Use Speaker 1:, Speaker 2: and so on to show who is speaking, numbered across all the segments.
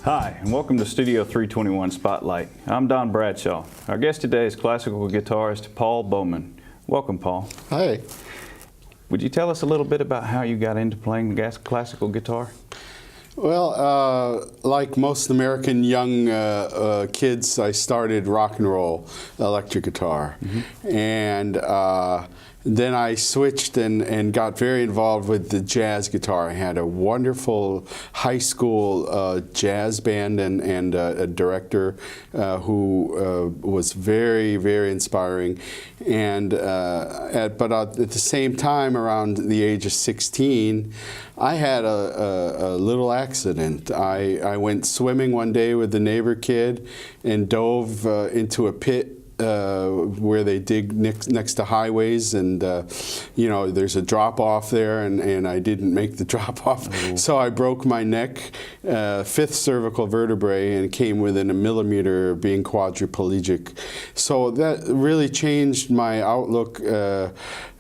Speaker 1: Hi, and welcome to Studio 321 Spotlight. I'm Don Bradshaw. Our guest today is classical guitarist Paul Bowman. Welcome, Paul.
Speaker 2: Hi.
Speaker 1: Would you tell us a little bit about how you got into playing classical guitar?
Speaker 2: Well, like most American young kids, I started rock and roll electric guitar. And then I switched and got very involved with the jazz guitar. I had a wonderful high school jazz band and a director who was very, very inspiring. And but at the same time, around the age of 16, I had a little accident. I went swimming one day with the neighbor kid and dove into a pit where they dig next to highways, and you know, there's a drop off there, and I didn't make the drop off. So I broke my neck, 5th cervical vertebrae, and came within a millimeter of being quadriplegic. So that really changed my outlook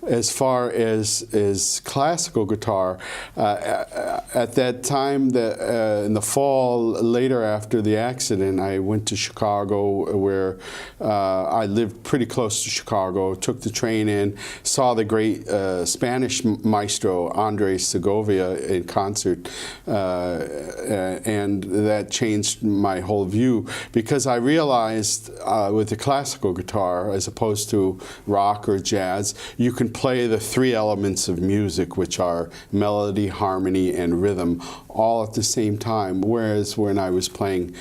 Speaker 2: as far as classical guitar. At that time, in the fall, later after the accident, I went to Chicago, where I lived pretty close to Chicago, took the train in, saw the great Spanish maestro Andres Segovia in concert, and that changed my whole view, because I realized with the classical guitar, as opposed to rock or jazz, you can play the 3 elements of music, which are melody, harmony, and rhythm, all at the same time. Whereas when I was playing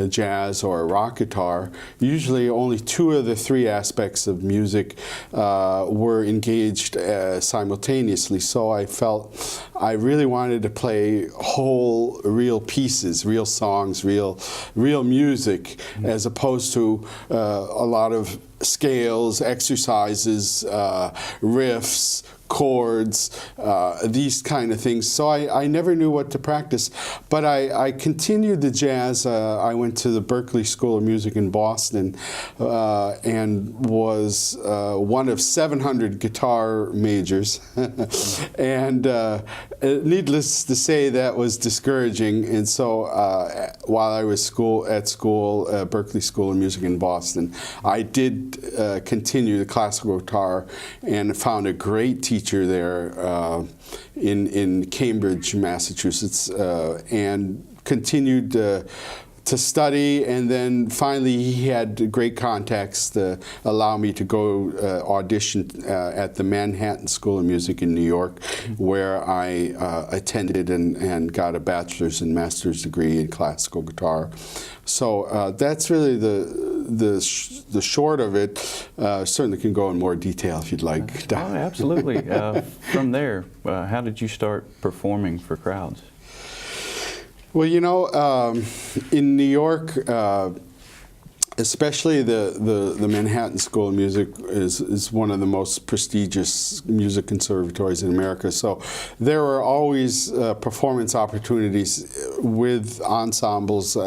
Speaker 2: jazz or a rock guitar, usually only 2 of the 3 aspects of music were engaged simultaneously. So I felt I really wanted to play whole, real pieces, real songs, real music, as opposed to a lot of scales, exercises, riffs, chords, these kind of things. So I never knew what to practice, but I continued the jazz. I went to the Berklee School of Music in Boston and was one of 700 guitar majors. And needless to say, that was discouraging. And so while I was at school, Berklee School of Music in Boston, I did continue the classical guitar and found a great teacher there in Cambridge, Massachusetts, and continued to study, and then finally he had great contacts to allow me to go audition at the Manhattan School of Music in New York, where I attended and got a bachelor's and master's degree in classical guitar. So that's really the short of it. Certainly can go in more detail if you'd like.
Speaker 1: Oh, absolutely. From there, how did you start performing for crowds?
Speaker 2: Well, you know, in New York, especially the Manhattan School of Music is one of the most prestigious music conservatories in America. So there were always performance opportunities with ensembles,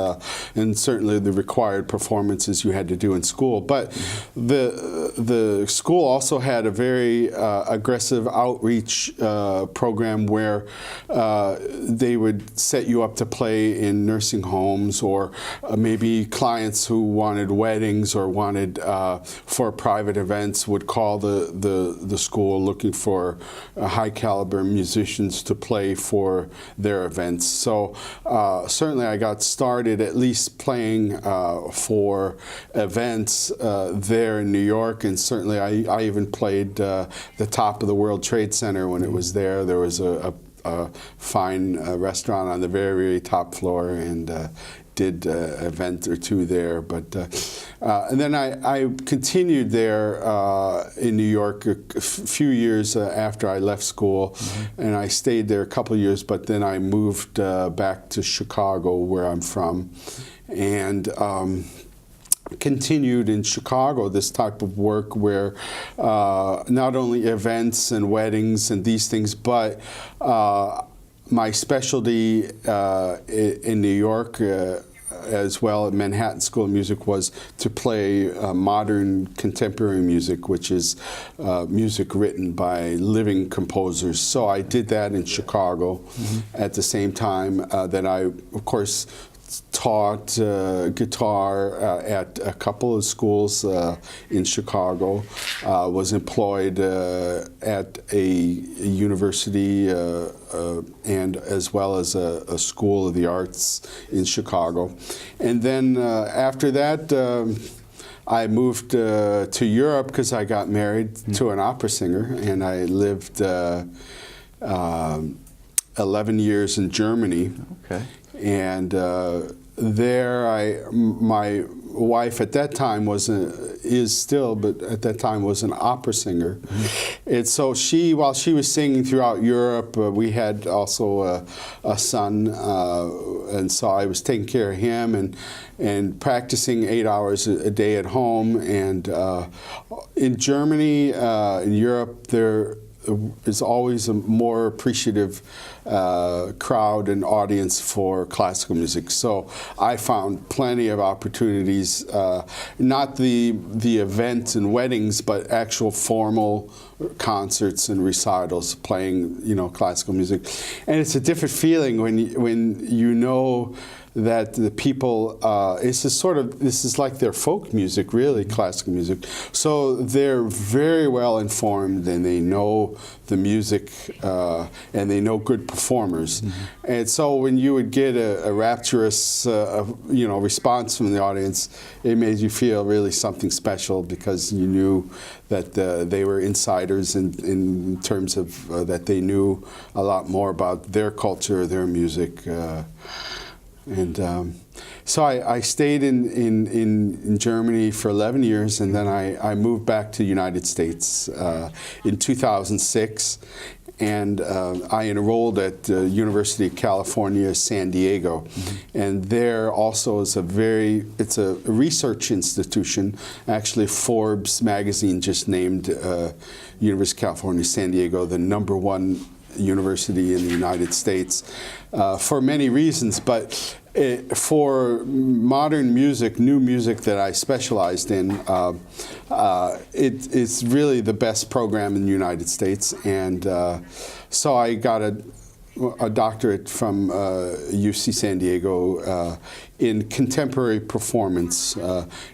Speaker 2: and certainly the required performances you had to do in school. But the school also had a very aggressive outreach program where they would set you up to play in nursing homes, or maybe clients who wanted weddings or wanted for private events would call the school looking for high caliber musicians to play for their events. So certainly I got started at least playing for events there in New York, and certainly I even played the top of the World Trade Center when it was there. There was a fine restaurant on the very, very top floor, and did an event or 2 there. But and then I continued there in New York a few years after I left school, and I stayed there a couple of years, but then I moved back to Chicago, where I'm from, and continued in Chicago this type of work where not only events and weddings and these things, but my specialty in New York as well at Manhattan School of Music was to play modern contemporary music, which is music written by living composers. So I did that in Chicago at the same time that I, of course, taught guitar at a couple of schools in Chicago, was employed at a university and as well as a school of the arts in Chicago. And then after that, I moved to Europe because I got married to an opera singer, and I lived 11 years in Germany. Okay. And there, my wife at that time is still, but at that time was an opera singer. And so while she was singing throughout Europe, we had also a son, and so I was taking care of him and practicing 8 hours a day at home. And in Germany, in Europe, there is always a more appreciative crowd and audience for classical music. So I found plenty of opportunities, not the events and weddings, but actual formal concerts and recitals playing, classical music. And it's a different feeling when you know that the people, this is like their folk music, really, classical music. So they're very well informed, and they know the music, and they know good performers. And so when you would get a rapturous, response from the audience, it made you feel really something special, because you knew that they were insiders in terms of that they knew a lot more about their culture, their music. So I stayed in Germany for 11 years, and then I moved back to the United States in 2006, and I enrolled at the University of California, San Diego. And there also is it's a research institution. Actually, Forbes magazine just named University of California, San Diego the #1 university in the United States for many reasons, but for modern music, new music that I specialized in, it's really the best program in the United States. And so I got a doctorate from UC San Diego in contemporary performance,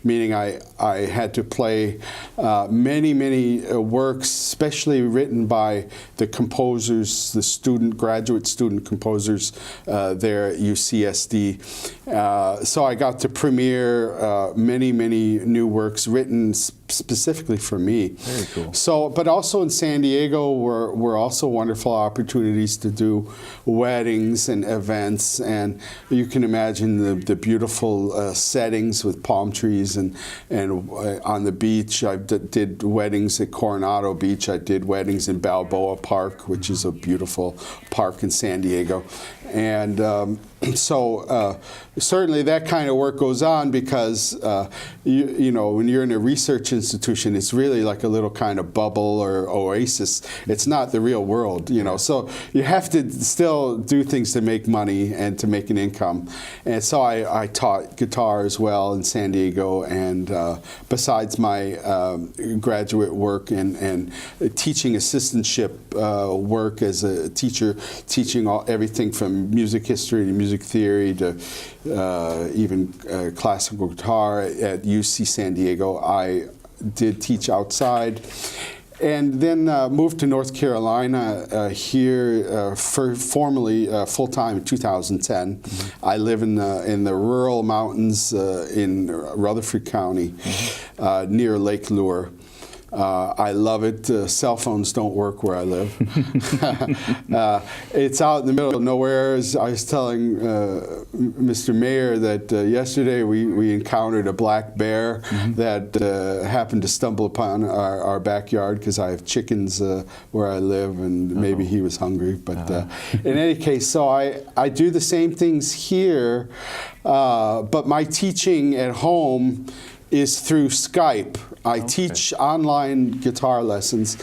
Speaker 2: meaning I had to play many works, especially written by the composers, the graduate student composers there at UCSD. So I got to premiere many new works written specifically for me.
Speaker 1: Very cool.
Speaker 2: So, but also in San Diego were also wonderful opportunities to do weddings and events, and you can imagine the beautiful settings with palm trees and on the beach. I did weddings at Coronado Beach. I did weddings in Balboa Park, which is a beautiful park in San Diego. And so certainly that kind of work goes on, because when you're in a research institution, it's really like a little kind of bubble or oasis. It's not the real world, So you have to still do things to make money and to make an income. And so I taught guitar as well in San Diego, and besides my graduate work and teaching assistantship work as a teacher, teaching everything from music history to music theory to even classical guitar at UC San Diego. I did teach outside, and then moved to North Carolina here formally full-time in 2010. I live in the rural mountains in Rutherford County near Lake Lure. I love it. Cell phones don't work where I live. It's out in the middle of nowhere. I was telling Mr. Mayor that yesterday we encountered a black bear that happened to stumble upon our backyard, because I have chickens where I live, and maybe he was hungry. But in any case, so I do the same things here, but my teaching at home is through Skype. I teach online guitar lessons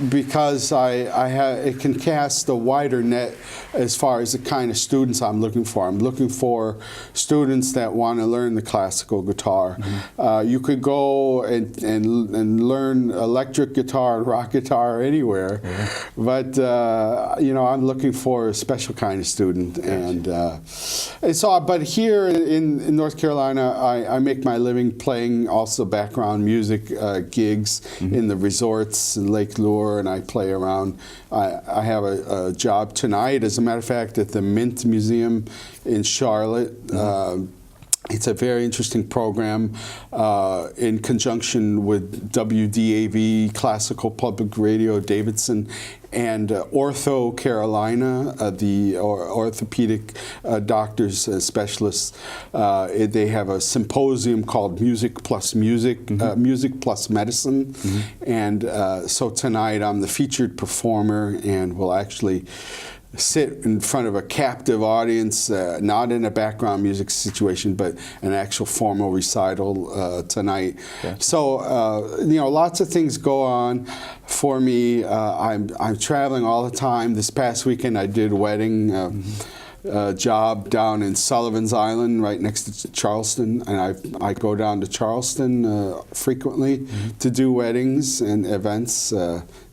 Speaker 2: because it can cast a wider net as far as the kind of students I'm looking for. I'm looking for students that want to learn the classical guitar. You could go and learn electric guitar, rock guitar anywhere, but you know, I'm looking for a special kind of student, and so. But here in North Carolina, I make my living playing also background music gigs in the resorts in Lake Lure, and I play around. I have a job tonight, as a matter of fact, at the Mint Museum in Charlotte. It's a very interesting program in conjunction with WDAV, Classical Public Radio Davidson, and Ortho Carolina, the orthopedic doctors, specialists. They have a symposium called Music Plus Music, Music Plus Medicine. And so tonight I'm the featured performer and will actually sit in front of a captive audience, not in a background music situation, but an actual formal recital tonight. So, you know, lots of things go on for me. I'm traveling all the time. This past weekend I did a wedding job down in Sullivan's Island, right next to Charleston, and I go down to Charleston frequently to do weddings and events.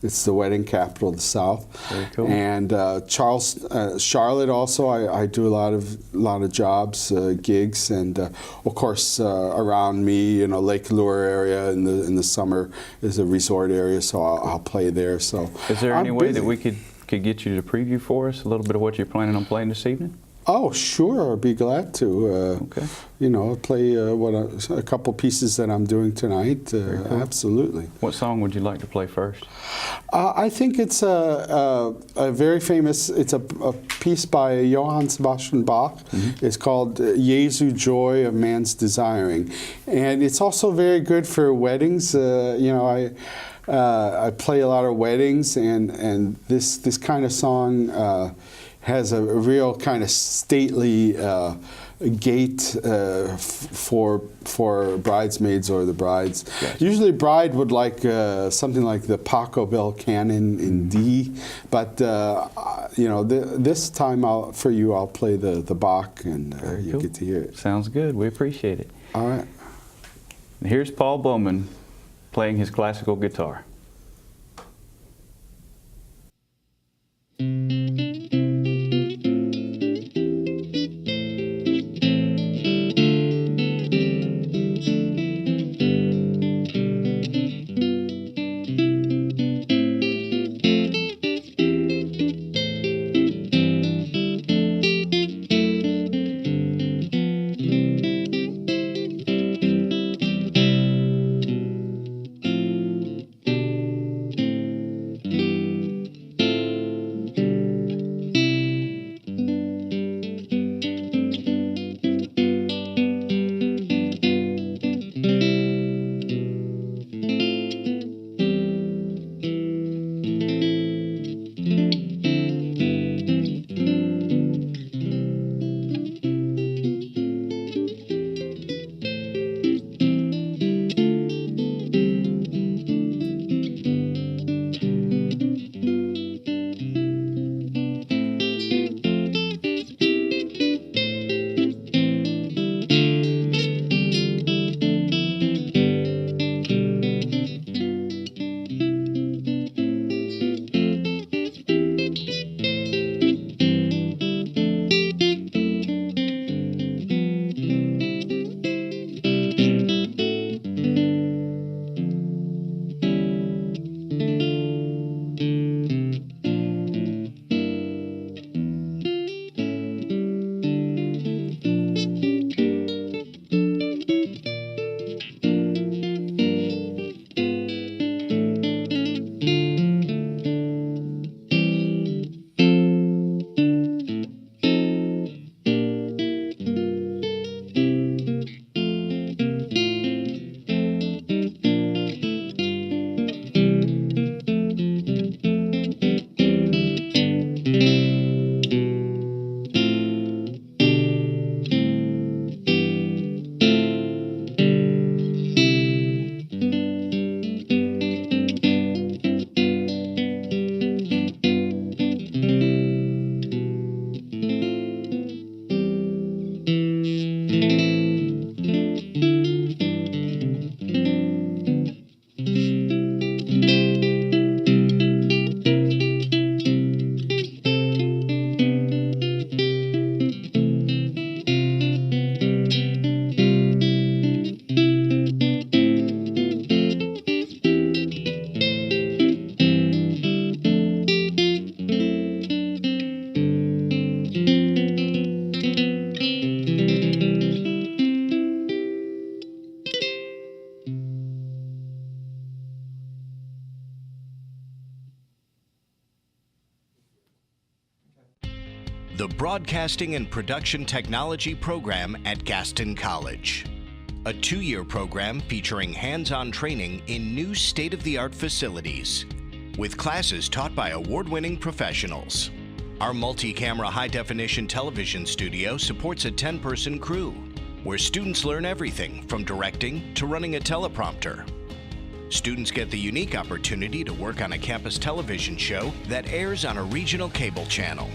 Speaker 2: It's the wedding capital of the South.
Speaker 1: Very cool.
Speaker 2: And Charlotte also, I do a lot of jobs, gigs, and of course around me, you know, Lake Lure area in the summer is a resort area, so I'll play there. So
Speaker 1: is there any way that we could get you to preview for us a little bit of what you're planning on playing this evening?
Speaker 2: Oh, sure, I'd be glad to.
Speaker 1: Okay.
Speaker 2: You know, play a couple pieces that I'm doing tonight. Cool. Absolutely.
Speaker 1: What song would you like to play first?
Speaker 2: I think it's a very famous. It's a piece by Johann Sebastian Bach. It's called "Jesu Joy of Man's Desiring," and it's also very good for weddings. You know, I play a lot of weddings, and this kind of song has a real kind of stately gait for bridesmaids or the brides. Yes. Usually, bride would like something like the Pachelbel Canon in D, but you know, this time I'll play the Bach, and you get to hear it.
Speaker 1: Sounds good. We appreciate it.
Speaker 2: All right.
Speaker 1: Here's Paul Bowman playing his classical guitar.
Speaker 3: the Broadcasting and Production Technology program at Gaston College. A 2-year program featuring hands-on training in new state-of-the-art facilities, with classes taught by award-winning professionals. Our multi-camera high-definition television studio supports a 10-person crew, where students learn everything from directing to running a teleprompter. Students get the unique opportunity to work on a campus television show that airs on a regional cable channel.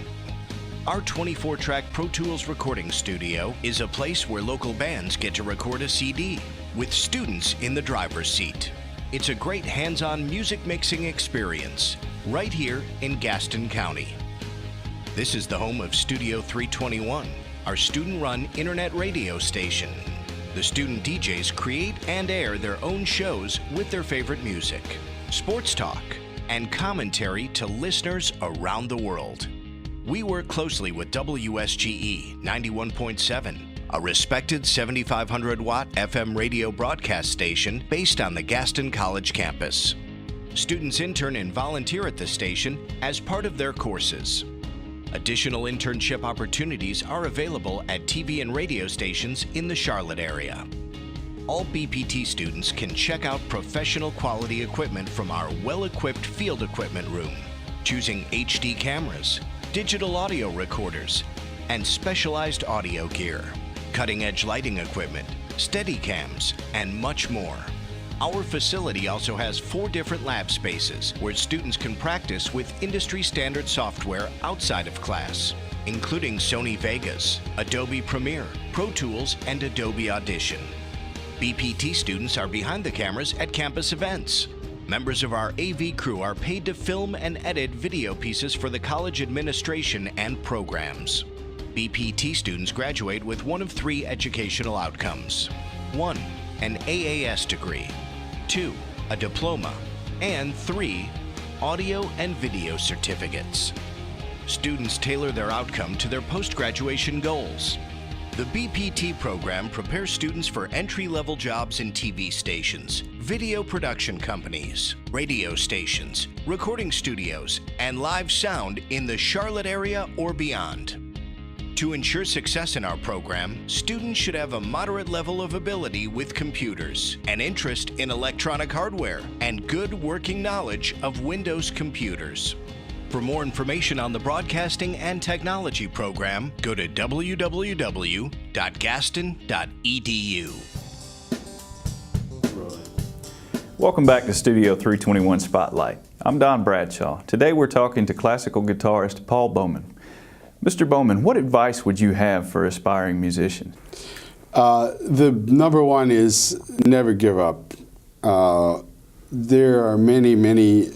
Speaker 3: Our 24-track Pro Tools recording studio is a place where local bands get to record a CD with students in the driver's seat. It's a great hands-on music mixing experience right here in Gaston County. This is the home of Studio 321, our student-run internet radio station. The student DJs create and air their own shows with their favorite music, sports talk, and commentary to listeners around the world. We work closely with WSGE 91.7, a respected 7,500-watt FM radio broadcast station based on the Gaston College campus. Students intern and volunteer at the station as part of their courses. Additional internship opportunities are available at TV and radio stations in the Charlotte area. All BPT students can check out professional quality equipment from our well-equipped field equipment room, choosing HD cameras, digital audio recorders, and specialized audio gear, cutting-edge lighting equipment, Steadicams, and much more. Our facility also has 4 different lab spaces where students can practice with industry-standard software outside of class, including Sony Vegas, Adobe Premiere, Pro Tools, and Adobe Audition. BPT students are behind the cameras at campus events. Members of our AV crew are paid to film and edit video pieces for the college administration and programs. BPT students graduate with one of 3 educational outcomes. 1, an AAS degree. 2, a diploma. And 3, audio and video certificates. Students tailor their outcome to their post-graduation goals. The BPT program prepares students for entry-level jobs in TV stations, video production companies, radio stations, recording studios, and live sound in the Charlotte area or beyond. To ensure success in our program, students should have a moderate level of ability with computers, an interest in electronic hardware, and good working knowledge of Windows computers. For more information on the Broadcasting and Technology program, go to www.gaston.edu.
Speaker 1: Welcome back to Studio 321 Spotlight. I'm Don Bradshaw. Today we're talking to classical guitarist Paul Bowman. Mr. Bowman, what advice would you have for aspiring musicians?
Speaker 2: The number one is never give up. There are many, many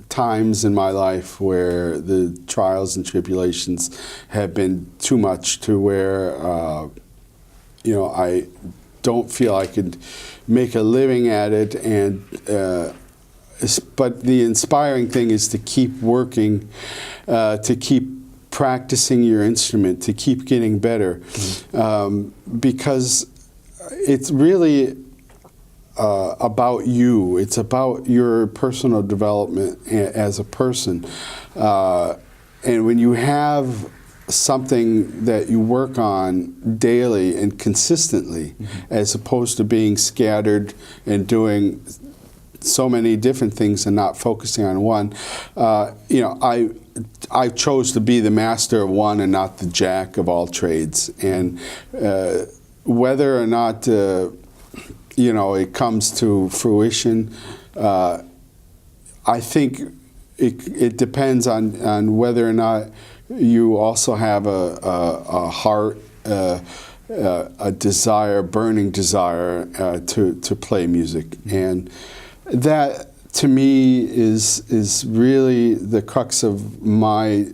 Speaker 2: times in my life where the trials and tribulations have been too much to where, I don't feel I could make a living at it. But the inspiring thing is to keep working, to keep practicing your instrument, to keep getting better, because it's really about you. It's about your personal development as a person. And when you have something that you work on daily and consistently, as opposed to being scattered and doing so many different things and not focusing on one, I chose to be the master of one and not the jack of all trades. And whether or not it comes to fruition, I think it depends on whether or not you also have a heart, a desire, burning desire to play music. And that, to me, is really the crux of my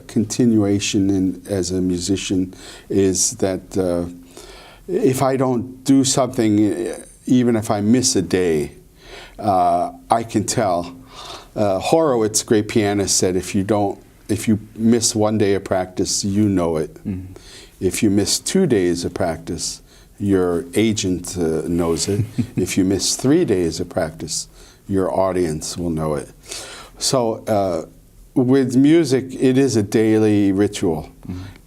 Speaker 2: continuation as a musician, is that if I don't do something, even if I miss a day, I can tell. Horowitz, great pianist, said if you miss one day of practice, you know it. Mm-hmm. If you miss 2 days of practice, your agent knows it. If you miss 3 days of practice, your audience will know it. So with music, it is a daily ritual,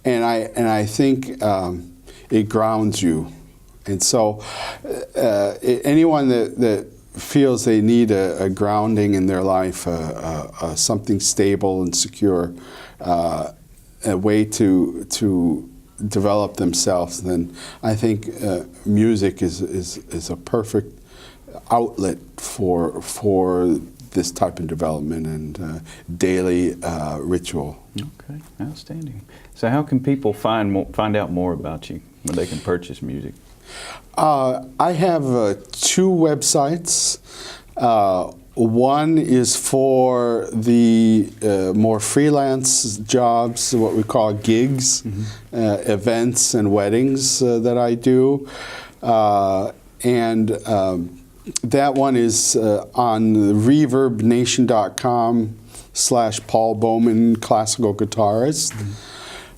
Speaker 2: and I think it grounds you, and so anyone that feels they need a grounding in their life, something stable and secure, a way to develop themselves, then I think music is a perfect outlet for this type of development and daily ritual.
Speaker 1: Okay, outstanding. So how can people find out more about you when they can purchase music?
Speaker 2: I have 2 websites. One is for the more freelance jobs, what we call gigs, events and weddings that I do. That one is on reverbnation.com/Paul Bowman Classical Guitarist.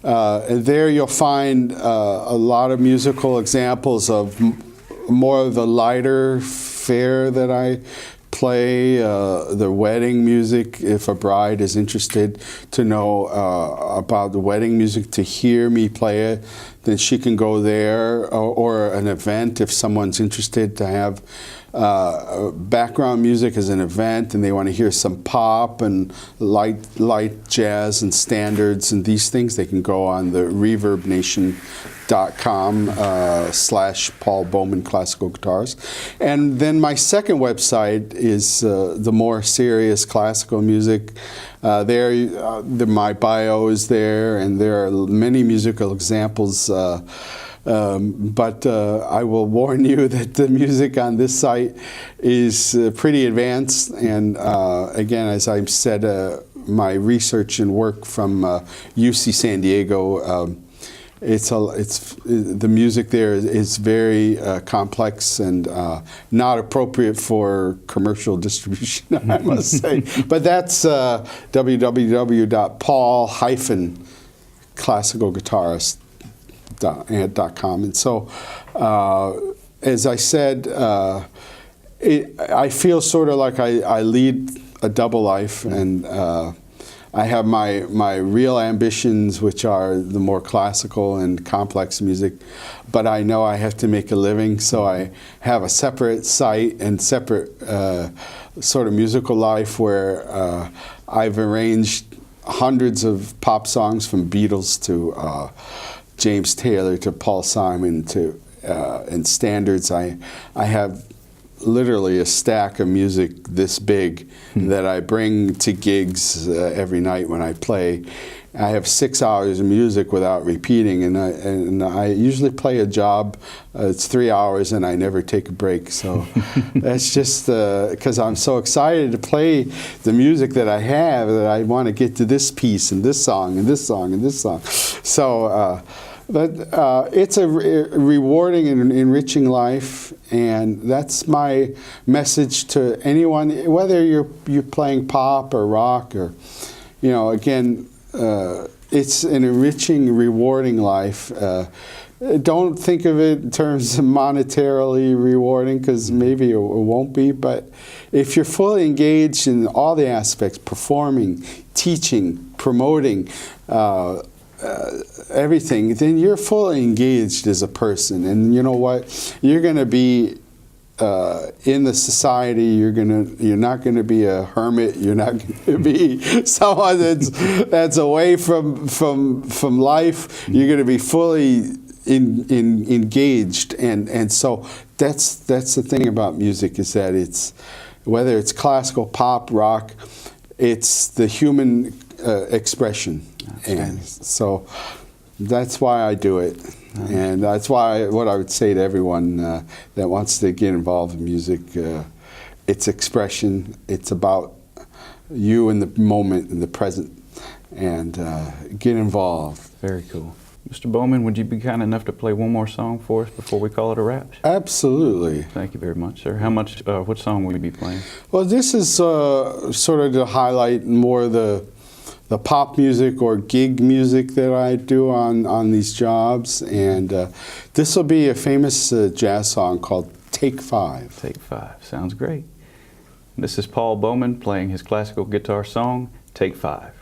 Speaker 2: And there you'll find a lot of musical examples of more of the lighter fare that I play, the wedding music, if a bride is interested to know about the wedding music, to hear me play it, then she can go there, or an event if someone's interested to have background music as an event and they want to hear some pop and light jazz and standards and these things, they can go on the reverbnation.com/Paul Bowman Classical Guitars. And then my second website is the more serious classical music. My bio is there, and there are many musical examples. But I will warn you that the music on this site is pretty advanced. And again, as I've said, my research and work from UC San Diego, the music there is very complex and not appropriate for commercial distribution, I must say. But that's www.paul-classicalguitarist.com. And so, as I said, I feel sort of like I lead a double life, and I have my real ambitions, which are the more classical and complex music, but I know I have to make a living, so I have a separate site and separate sort of musical life where I've arranged hundreds of pop songs, from Beatles to James Taylor to Paul Simon to and standards. I have literally a stack of music this big that I bring to gigs every night when I play. I have 6 hours of music without repeating, and I usually play a job. It's 3 hours, and I never take a break. So that's just because I'm so excited to play the music that I have, that I want to get to this piece and this song and this song and this song. So. But it's a rewarding and enriching life, and that's my message to anyone, whether you're playing pop or rock or, again, it's an enriching, rewarding life. Don't think of it in terms of monetarily rewarding, because maybe it won't be, but if you're fully engaged in all the aspects, performing, teaching, promoting, everything, then you're fully engaged as a person, and you know what? You're going to be in the society. You're not going to be a hermit. You're not going to be someone that's away from life. You're going to be fully engaged, and so that's the thing about music, is that it's, whether it's classical, pop, rock, it's the human expression. And so that's why I do it. And that's why what I would say to everyone that wants to get involved in music, it's expression. It's about you in the moment, in the present, and get involved.
Speaker 1: Very cool. Mr. Bowman, would you be kind enough to play one more song for us before we call it a wrap?
Speaker 2: Absolutely.
Speaker 1: Thank you very much, sir. What song will you be playing?
Speaker 2: Well, this is sort of to highlight more the pop music or gig music that I do on these jobs, and this will be a famous jazz song called Take 5.
Speaker 1: Take 5. Sounds great. This is Paul Bowman playing his classical guitar song, Take 5.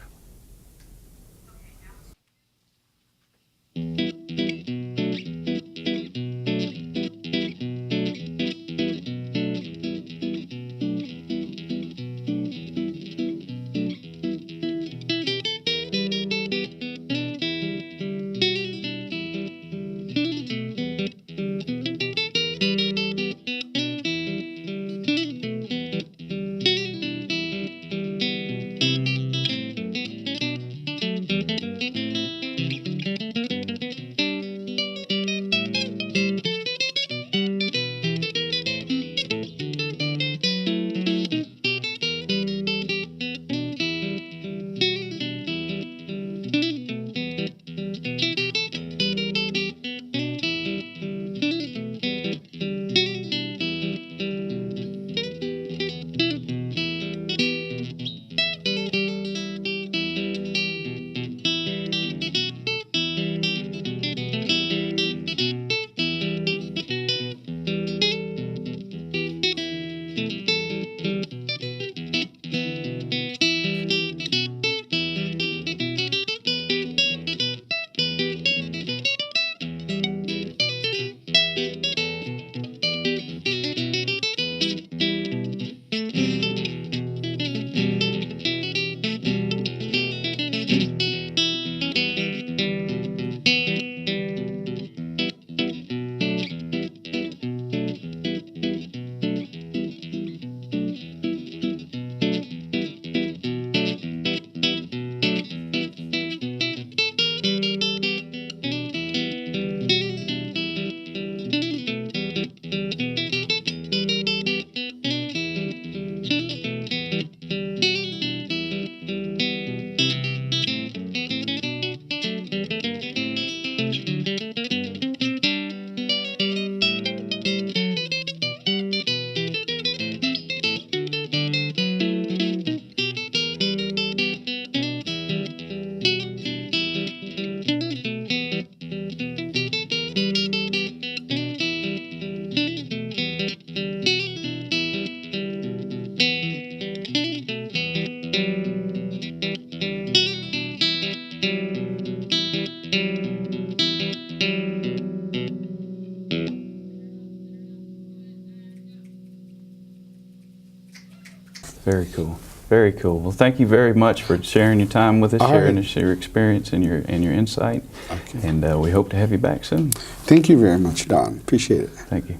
Speaker 1: Very cool. Very cool. Well, thank you very much for sharing your time with us,
Speaker 2: All
Speaker 1: sharing
Speaker 2: right.
Speaker 1: your experience and your insight.
Speaker 2: Okay.
Speaker 1: And we hope to have you back soon.
Speaker 2: Thank you very much, Don. Appreciate it.
Speaker 1: Thank you.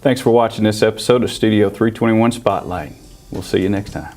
Speaker 1: Thanks for watching this episode of Studio 321 Spotlight. We'll see you next time.